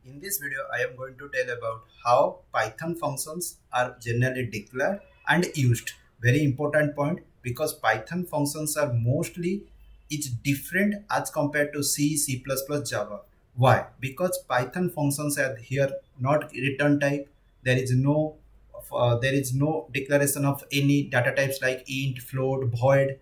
In this video, I am going to tell about how Python functions are generally declared and used. Very important point, because Python functions are mostly is different as compared to C, C++, Java. Why? Because Python functions are here not return type. There is no declaration of any data types like int, float, void.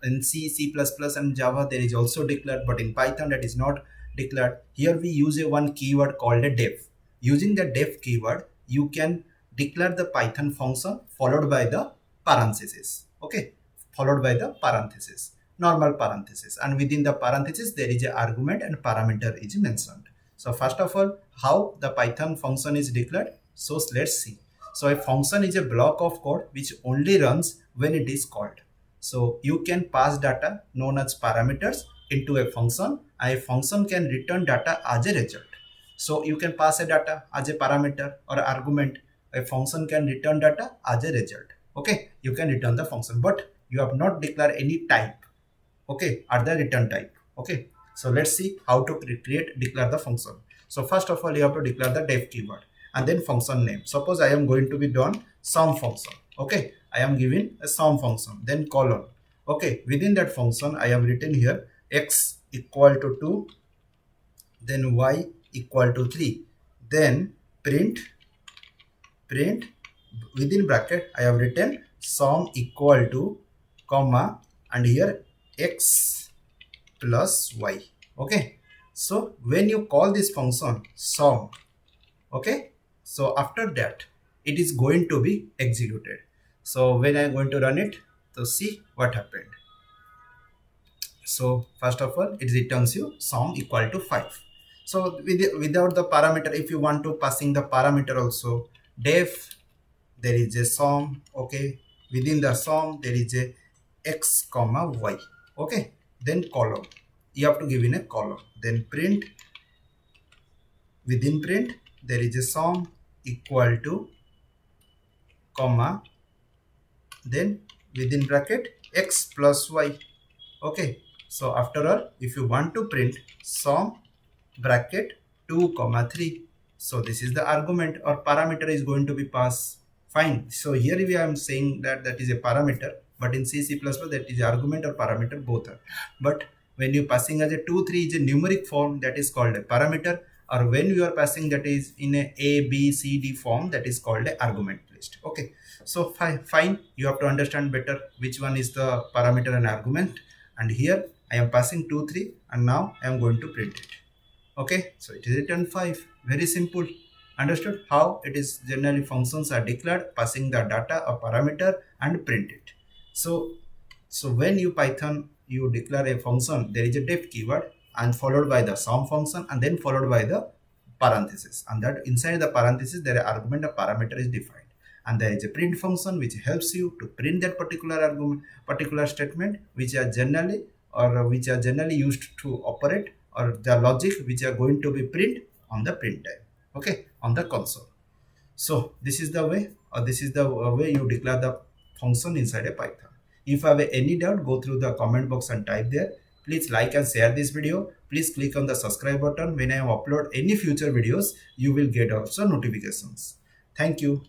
In C, C++ and Java there is also declared, but in Python that is not declared. Here we use a one keyword called a def. Using the def keyword, you can declare the Python function followed by the parenthesis. Okay, followed by the parenthesis, normal parenthesis, and within the parenthesis there is a argument and parameter is mentioned. So first of all, how the Python function is declared? So let's see. So a function is a block of code which only runs when it is called. So you can pass data known as parameters into a function, and a function can return data as a result. So you can pass a data as a parameter or argument. A function can return data as a result. Okay, you can return the function, but you have not declared any type. Okay, at the return type. Okay, so let's see how to declare the function. So first of all, you have to declare the def keyword and then function name. Suppose I am going to be done sum function. Okay, I am giving a sum function, then colon. Okay, within that function I have written here x equal to 2, then y equal to 3, then print within bracket I have written sum equal to comma and here x plus y. Okay, so when you call this function sum, okay, so after that it is going to be executed. So when I'm going to run it to see what happened. So first of all, it returns you sum equal to 5. So without the parameter, if you want to passing the parameter also, def, there is a sum. Okay, within the sum there is a x comma y. Okay, then column, you have to give in a column, then print, within print there is a sum equal to comma, then within bracket x plus y. Okay, so after all, if you want to print sum bracket 2 comma 3, so this is the argument or parameter is going to be passed. Fine, so here we are saying that that is a parameter, but in C, C++ that is argument or parameter, both are. But when you passing as a 2, 3 is a numeric form, that is called a parameter, or when you are passing that is in a B, C, D form, that is called a argument list. Okay, so fine, you have to understand better which one is the parameter and argument. And here I am passing 2, 3, and now I am going to print it. Okay, so it is returned 5. Very simple. Understood how it is generally functions are declared, passing the data or parameter and print it. So when you Python you declare a function, there is a def keyword and followed by the sum function and then followed by the parenthesis, and that inside the parenthesis there are argument or parameter is defined, and there is a print function which helps you to print that particular argument, particular statement which are generally used to operate, or the logic which are going to be print on the print time. Okay, on the console. So this is the way, or this is the way you declare the function inside a Python. If you have any doubt, go through the comment box and type there. Please like and share this video. Please click on the subscribe button. When I upload any future videos, you will get also notifications. Thank you.